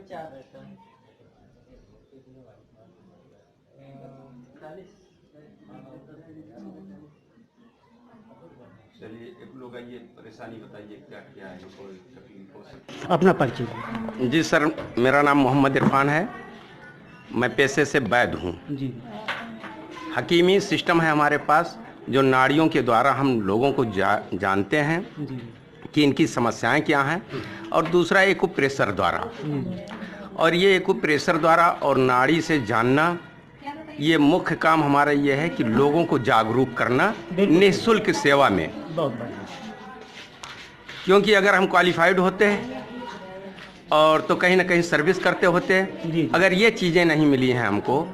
4 रहता है। 40। चलिए एक लोग आइए, परेशानी बताइए क्या क्या है, कोई तकलीफ हो सकती अपना परिचय। है? जी सर, मेरा नाम मोहम्मद इरफान है, मैं पेशे से वैद्य हूँ। जी हकीमी सिस्टम है हमारे पास, जो नाड़ियों के द्वारा हम लोगों को जानते हैं जी कि इनकी समस्याएं क्या हैं, और दूसरा एक्यूप्रेशर द्वारा। और ये एक्यूप्रेशर द्वारा और नाड़ी से जानना, ये मुख्य काम हमारा ये है कि लोगों को जागरूक करना निःशुल्क सेवा में। बहुत बढ़िया। क्योंकि अगर हम क्वालिफाइड होते हैं और तो कहीं ना कहीं सर्विस करते होते हैं, जी। अगर ये चीज़ें नहीं मिली हैं हमको,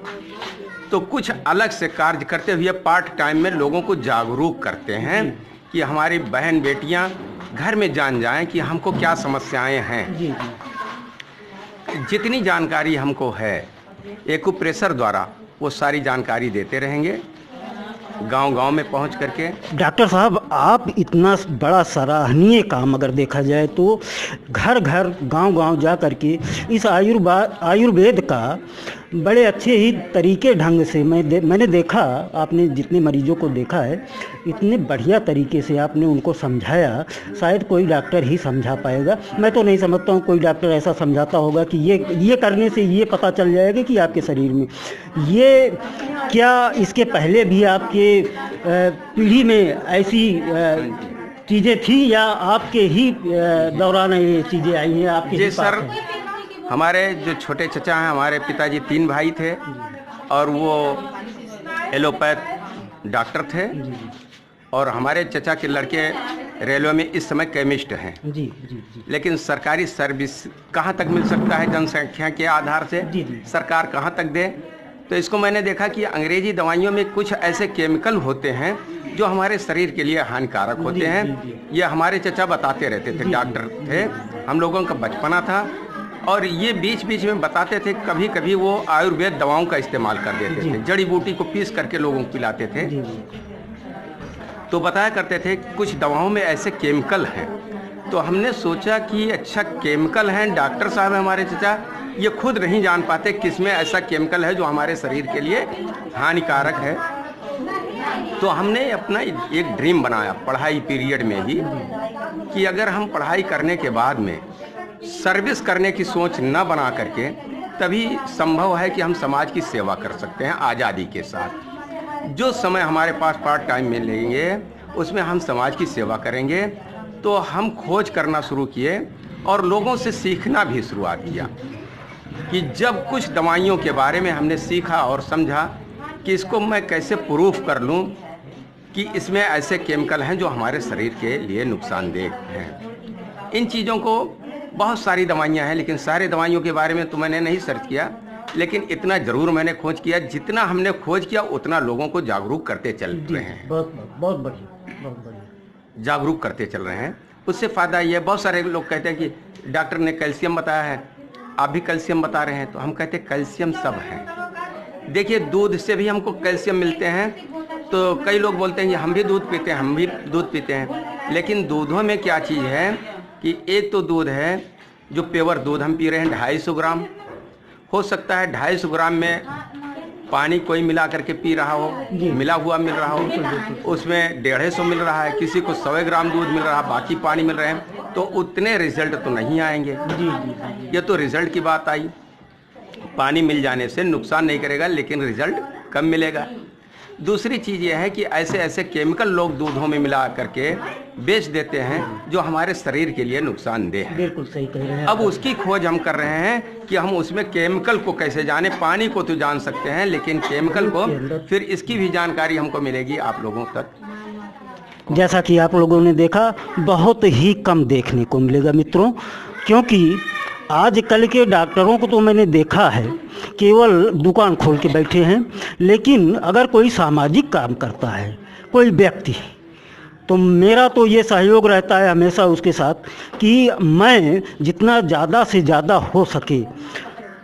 तो कुछ अलग से कार्य करते हुए पार्ट टाइम में लोगों को जागरूक करते हैं कि हमारी बहन बेटियां घर में जान जाएं कि हमको क्या समस्याएं हैं। जी जितनी जानकारी हमको है एक्यूप्रेशर द्वारा, वो सारी जानकारी देते रहेंगे गांव-गांव में पहुंच करके। डॉक्टर साहब, आप इतना बड़ा सराहनीय काम अगर देखा जाए तो घर घर गांव-गांव जा करके इस आयुर्वेद का बड़े अच्छे ही तरीके ढंग से मैंने देखा, आपने जितने मरीजों को देखा है इतने बढ़िया तरीके से आपने उनको समझाया, शायद कोई डॉक्टर ही समझा पाएगा। मैं तो नहीं समझता हूँ कोई डॉक्टर ऐसा समझाता होगा कि ये करने से ये पता चल जाएगा कि आपके शरीर में ये क्या। इसके पहले भी आपके पीढ़ी में ऐसी चीज़ें थी या आपके ही दौरान ये चीज़ें आई हैं आपके? जी सर, हमारे जो छोटे चचा हैं, हमारे पिताजी 3 भाई थे और वो एलोपैथ डॉक्टर थे, और हमारे चचा के लड़के रेलवे में इस समय केमिस्ट हैं। जी जी जी। लेकिन सरकारी सर्विस कहाँ तक मिल सकता है जनसंख्या के आधार से? जी जी। सरकार कहाँ तक दे? तो इसको मैंने देखा कि अंग्रेजी दवाइयों में कुछ ऐसे केमिकल होते हैं जो हमारे शरीर के लिए हानिकारक होते हैं। ये हमारे चचा बताते रहते थे, डॉक्टर थे, हम लोगों का बचपना था, और ये बीच बीच में बताते थे। कभी कभी वो आयुर्वेद दवाओं का इस्तेमाल कर देते थे, जड़ी बूटी को पीस करके लोगों को पिलाते थे। तो बताया करते थे कुछ दवाओं में ऐसे केमिकल हैं। तो हमने सोचा कि अच्छा केमिकल हैं, डॉक्टर साहब हमारे चचा ये खुद नहीं जान पाते किस में ऐसा केमिकल है जो हमारे शरीर के लिए हानिकारक है। तो हमने अपना एक ड्रीम बनाया पढ़ाई पीरियड में ही, कि अगर हम पढ़ाई करने के बाद में सर्विस करने की सोच न बना करके, तभी संभव है कि हम समाज की सेवा कर सकते हैं आज़ादी के साथ। जो समय हमारे पास पार्ट टाइम में लेंगे उसमें हम समाज की सेवा करेंगे। तो हम खोज करना शुरू किए और लोगों से सीखना भी शुरुआत किया कि जब कुछ दवाइयों के बारे में हमने सीखा और समझा कि इसको मैं कैसे प्रूफ कर लूं कि इसमें ऐसे केमिकल हैं जो हमारे शरीर के लिए नुकसानदेह हैं। इन चीज़ों को बहुत सारी दवाइयां हैं, लेकिन सारे दवाइयों के बारे में तो मैंने नहीं सर्च किया, लेकिन इतना ज़रूर मैंने खोज किया। जितना हमने खोज किया उतना लोगों को जागरूक करते चल रहे हैं। बहुत बढ़िया, बहुत बढ़िया। जागरूक करते चल रहे हैं। उससे फ़ायदा ये, बहुत सारे लोग कहते हैं कि डॉक्टर ने कैल्शियम बताया है, आप भी कैल्शियम बता रहे हैं। तो हम कहते हैं कैल्शियम सब है। देखिए दूध से भी हमको कैल्शियम मिलते हैं। तो कई लोग बोलते हैं कि हम भी दूध पीते हैं, हम भी दूध पीते हैं, लेकिन दूधों में क्या चीज़ है कि एक तो दूध है जो प्योर दूध हम पी रहे हैं 250 ग्राम, हो सकता है 250 ग्राम में पानी कोई मिला करके पी रहा हो, मिला हुआ मिल रहा हो, उसमें 150 मिल रहा है, किसी को 100 ग्राम दूध मिल रहा है, बाकी पानी मिल रहे हैं। तो उतने रिजल्ट तो नहीं आएंगे। ये तो रिजल्ट की बात आई। पानी मिल जाने से नुकसान नहीं करेगा, लेकिन रिजल्ट कम मिलेगा। दूसरी चीज़ यह है कि ऐसे ऐसे केमिकल लोग दूधों में मिला करके बेच देते हैं जो हमारे शरीर के लिए नुकसानदेह है। बिल्कुल सही कह रहे हैं। अब उसकी खोज हम कर रहे हैं कि हम उसमें केमिकल को कैसे जाने। पानी को तो जान सकते हैं, लेकिन केमिकल को फिर इसकी भी जानकारी हमको मिलेगी आप लोगों तक। जैसा कि आप लोगों ने देखा, बहुत ही कम देखने को मिलेगा मित्रों, क्योंकि आजकल के डॉक्टरों को तो मैंने देखा है केवल दुकान खोल के बैठे हैं। लेकिन अगर कोई सामाजिक काम करता है कोई व्यक्ति, तो मेरा तो ये सहयोग रहता है हमेशा उसके साथ कि मैं जितना ज़्यादा से ज़्यादा हो सके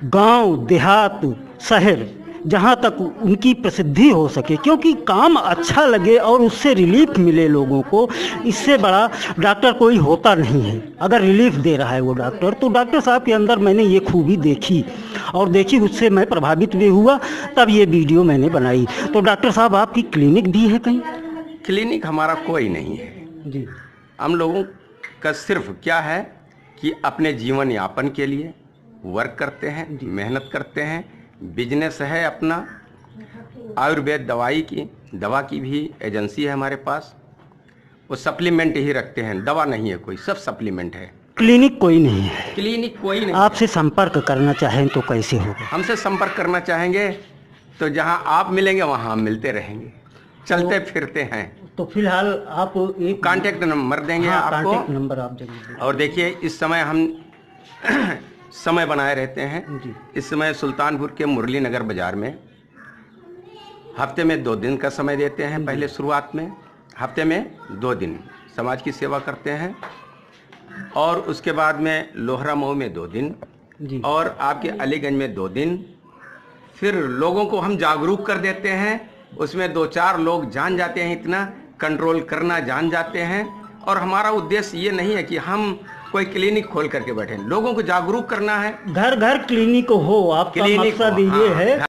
गांव, देहात, शहर जहाँ तक उनकी प्रसिद्धि हो सके, क्योंकि काम अच्छा लगे और उससे रिलीफ मिले लोगों को, इससे बड़ा डॉक्टर कोई होता नहीं है। अगर रिलीफ दे रहा है वो डॉक्टर, तो डॉक्टर साहब के अंदर मैंने ये खूबी देखी और देखी, उससे मैं प्रभावित भी हुआ, तब ये वीडियो मैंने बनाई। तो डॉक्टर साहब आपकी क्लिनिक भी है कहीं? क्लिनिक हमारा कोई नहीं है जी। हम लोगों का सिर्फ क्या है कि अपने जीवन यापन के लिए वर्क करते हैं, मेहनत करते हैं, बिजनेस है अपना। आयुर्वेद दवा की भी एजेंसी है हमारे पास। वो सप्लीमेंट ही रखते हैं, दवा नहीं है कोई, सब सप्लीमेंट है। क्लिनिक कोई नहीं है? क्लिनिक कोई नहीं। आपसे संपर्क करना चाहें तो कैसे होगा? हमसे संपर्क करना चाहेंगे तो जहां आप मिलेंगे वहां हम मिलते रहेंगे, चलते फिरते हैं। तो फिलहाल आप एक कांटेक्ट नंबर देंगे आपको। कांटेक्ट नंबर आप देंगे। और देखिए इस समय हम समय बनाए रहते हैं। जी। इस समय सुल्तानपुर के मुरली नगर बाजार में हफ्ते में 2 दिन का समय देते हैं। पहले शुरुआत में हफ्ते में 2 दिन समाज की सेवा करते हैं, और उसके बाद में लोहरा मऊ में 2 दिन जी। और आपके अलीगंज में 2 दिन। फिर लोगों को हम जागरूक कर देते हैं, उसमें 2-4 लोग जान जाते हैं, इतना कंट्रोल करना जान जाते हैं। और हमारा उद्देश्य ये नहीं है कि हम कोई क्लिनिक खोल करके बैठे, लोगों को जागरूक करना है। घर घर क्लिनिक हो, आपका क्लिनिक मकसद हो, ये हाँ। है